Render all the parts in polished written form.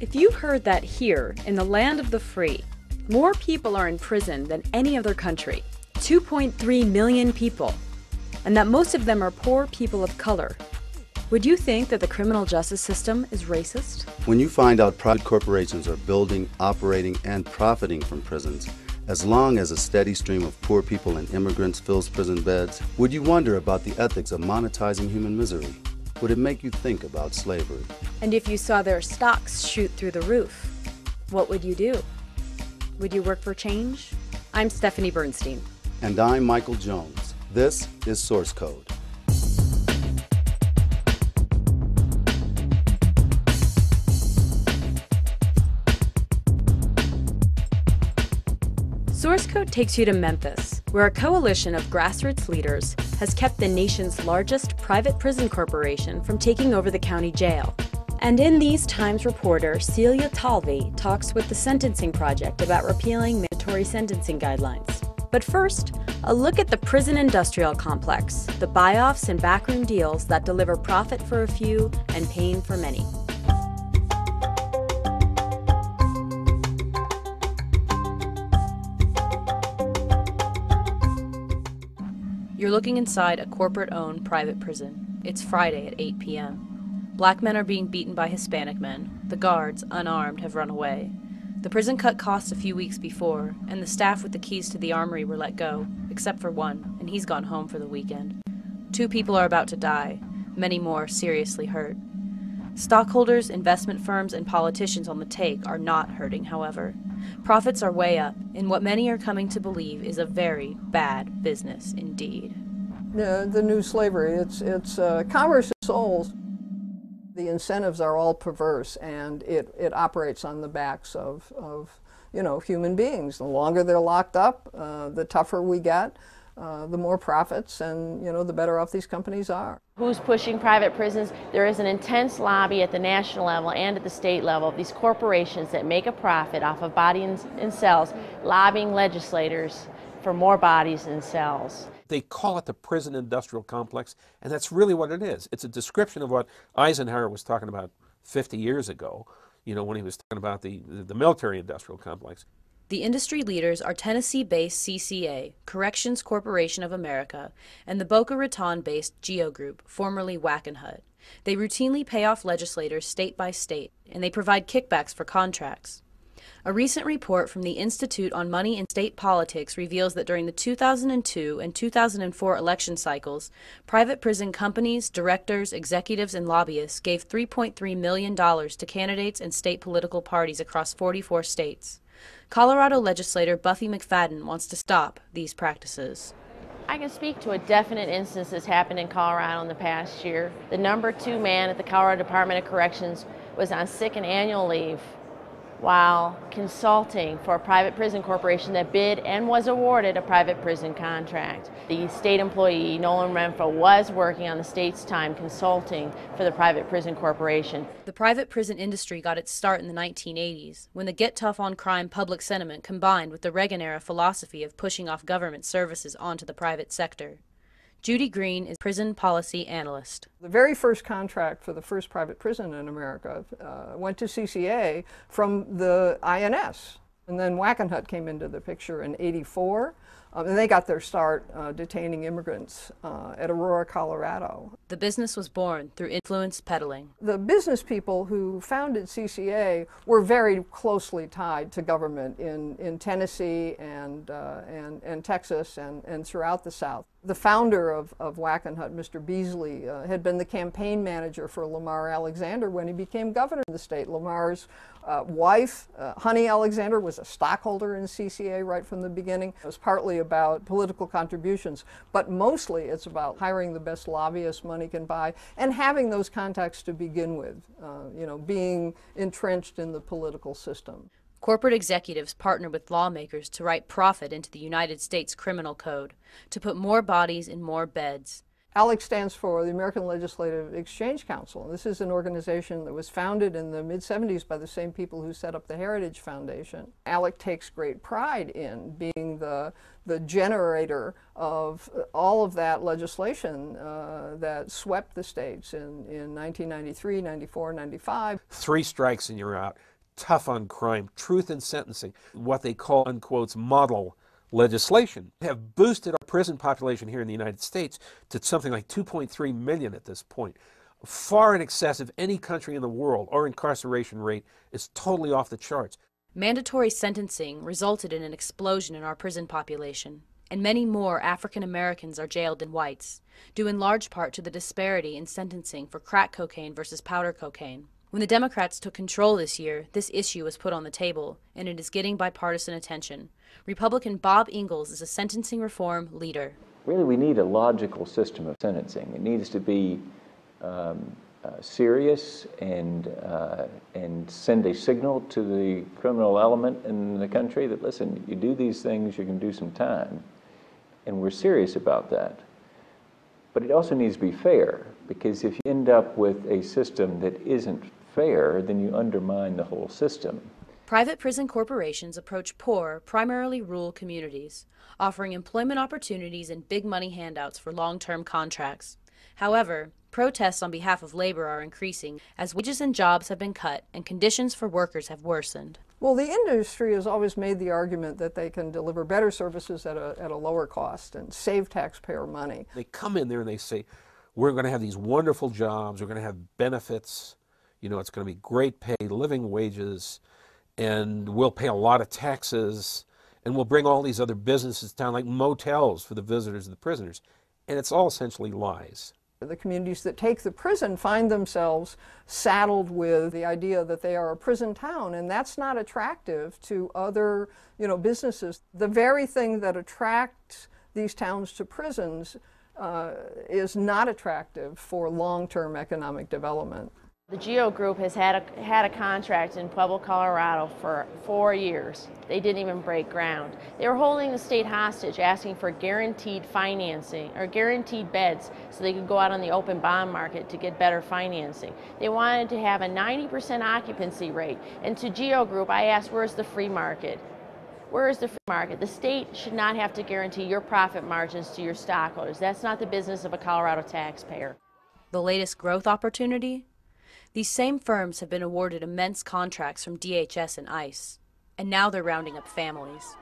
If you've heard that here, in the land of the free, more people are in prison than any other country, 2.3 million people, and that most of them are poor people of color, would you think that the criminal justice system is racist? When you find out private corporations are building, operating, and profiting from prisons, as long as a steady stream of poor people and immigrants fills prison beds, would you wonder about the ethics of monetizing human misery? Would it make you think about slavery? And if you saw their stocks shoot through the roof, what would you do? Would you work for change? I'm Stephanie Bernstein. And I'm Michael Jones. This is Source Code. Source Code takes you to Memphis, where a coalition of grassroots leaders has kept the nation's largest private prison corporation from taking over the county jail. And in these Times reporter Celia Talvi talks with the Sentencing Project about repealing mandatory sentencing guidelines. But first, a look at the prison industrial complex, the buy-offs and backroom deals that deliver profit for a few and pain for many. You're looking inside a corporate-owned private prison. It's Friday at 8 p.m. Black men are being beaten by Hispanic men. The guards, unarmed, have run away. The prison cut costs a few weeks before, and the staff with the keys to the armory were let go, except for one, and he's gone home for the weekend. 2 people are about to die, many more seriously hurt. Stockholders, investment firms, and politicians on the take are not hurting, however. Profits are way up in what many are coming to believe is a very bad business indeed. The new slavery, it's commerce of souls. The incentives are all perverse, and it operates on the backs of human beings. The longer they're locked up, the tougher we get, the more profits, and the better off these companies are. Who's pushing private prisons? There is an intense lobby at the national level and at the state level of these corporations that make a profit off of bodies in cells, lobbying legislators for more bodies in cells. They call it the prison industrial complex, and that's really what it is. It's a description of what Eisenhower was talking about 50 years ago, when he was talking about the military industrial complex. The industry leaders are Tennessee-based CCA, Corrections Corporation of America, and the Boca Raton-based GEO Group, formerly Wackenhut. They routinely pay off legislators state by state, and they provide kickbacks for contracts. A recent report from the Institute on Money and State Politics reveals that during the 2002 and 2004 election cycles, private prison companies, directors, executives, and lobbyists gave $3.3 million to candidates and state political parties across 44 states. Colorado legislator Buffy McFadden wants to stop these practices. I can speak to a definite instance that's happened in Colorado in the past year. The number 2 man at the Colorado Department of Corrections was on sick and annual leave while consulting for a private prison corporation that bid and was awarded a private prison contract. The state employee, Nolan Renfro, was working on the state's time consulting for the private prison corporation. The private prison industry got its start in the 1980s, when the get tough on crime public sentiment combined with the Reagan-era philosophy of pushing off government services onto the private sector. Judy Green is prison policy analyst. The very first contract for the first private prison in America went to CCA from the INS. And then Wackenhut came into the picture in '84. And they got their start detaining immigrants at Aurora, Colorado. The business was born through influence peddling. The business people who founded CCA were very closely tied to government in Tennessee and Texas and throughout the South. The founder of Wackenhut, Mr. Beasley, had been the campaign manager for Lamar Alexander when he became governor of the state. Lamar's wife, Honey Alexander, was a stockholder in CCA right from the beginning. It was partly about political contributions, but mostly it's about hiring the best lobbyists money can buy and having those contacts to begin with, being entrenched in the political system. Corporate executives partner with lawmakers to write profit into the United States Criminal Code, to put more bodies in more beds. ALEC stands for the American Legislative Exchange Council. This is an organization that was founded in the mid-'70s by the same people who set up the Heritage Foundation. ALEC takes great pride in being the generator of all of that legislation that swept the states in 1993, 94, 95. 3 strikes and you're out. tough on crime, truth in sentencing, what they call, unquote, model legislation, have boosted our prison population here in the United States to something like 2.3 million at this point. Far in excess of any country in the world. Our incarceration rate is totally off the charts. Mandatory sentencing resulted in an explosion in our prison population, and many more African Americans are jailed than whites, due in large part to the disparity in sentencing for crack cocaine versus powder cocaine. When the Democrats took control this year, this issue was put on the table, and it is getting bipartisan attention. Republican Bob Ingalls is a sentencing reform leader. Really, we need a logical system of sentencing. It needs to be serious and send a signal to the criminal element in the country that, listen, you do these things, you can do some time. And we're serious about that. But it also needs to be fair, because if you end up with a system that isn't fair, then you undermine the whole system. Private prison corporations approach poor, primarily rural communities, offering employment opportunities and big money handouts for long-term contracts. However, protests on behalf of labor are increasing as wages and jobs have been cut and conditions for workers have worsened. Well, the industry has always made the argument that they can deliver better services at a lower cost and save taxpayer money. They come in there and they say, we're going to have these wonderful jobs, we're going to have benefits, you know, it's going to be great pay, living wages, and we'll pay a lot of taxes, and we'll bring all these other businesses down like motels for the visitors and the prisoners. And it's all essentially lies. The communities that take the prison find themselves saddled with the idea that they are a prison town, and that's not attractive to other, businesses. The very thing that attracts these towns to prisons is not attractive for long-term economic development. The GEO Group has had a contract in Pueblo, Colorado for 4 years. They didn't even break ground. They were holding the state hostage, asking for guaranteed financing or guaranteed beds so they could go out on the open bond market to get better financing. They wanted to have a 90% occupancy rate. And to GEO Group, I asked, where's the free market? Where is the free market? The state should not have to guarantee your profit margins to your stockholders. That's not the business of a Colorado taxpayer. The latest growth opportunity? These same firms have been awarded immense contracts from DHS and ICE, and now they're rounding up families.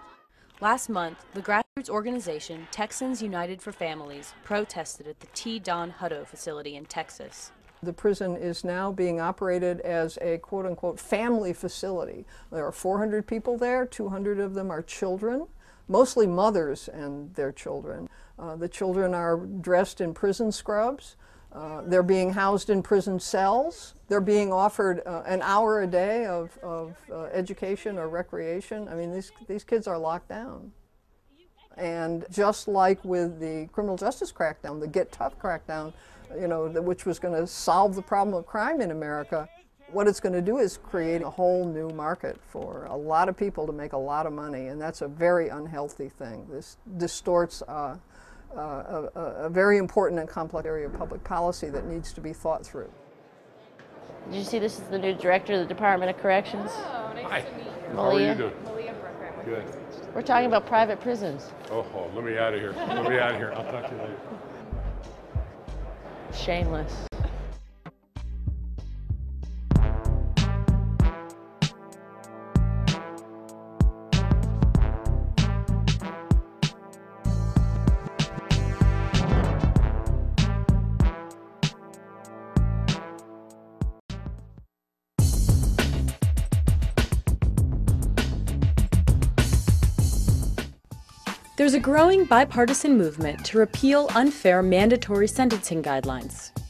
Last month, the grassroots organization Texans United for Families protested at the T. Don Hutto facility in Texas. The prison is now being operated as a quote-unquote family facility. There are 400 people there, 200 of them are children, mostly mothers and their children. The children are dressed in prison scrubs. They're being housed in prison cells. They're being offered an hour a day of education or recreation. I mean, these kids are locked down. And just like with the criminal justice crackdown, the Get Tough crackdown, which was going to solve the problem of crime in America, what it's going to do is create a whole new market for a lot of people to make a lot of money, and that's a very unhealthy thing. This distorts a very important and complex area of public policy that needs to be thought through. Did you see this is the new director of the Department of Corrections? Oh, nice to meet you. How are you doing? Malia Brooker. Good. We're talking about private prisons. Oh, let me out of here. Let me out of here. I'll talk to you later. Shameless. There's a growing bipartisan movement to repeal unfair mandatory sentencing guidelines.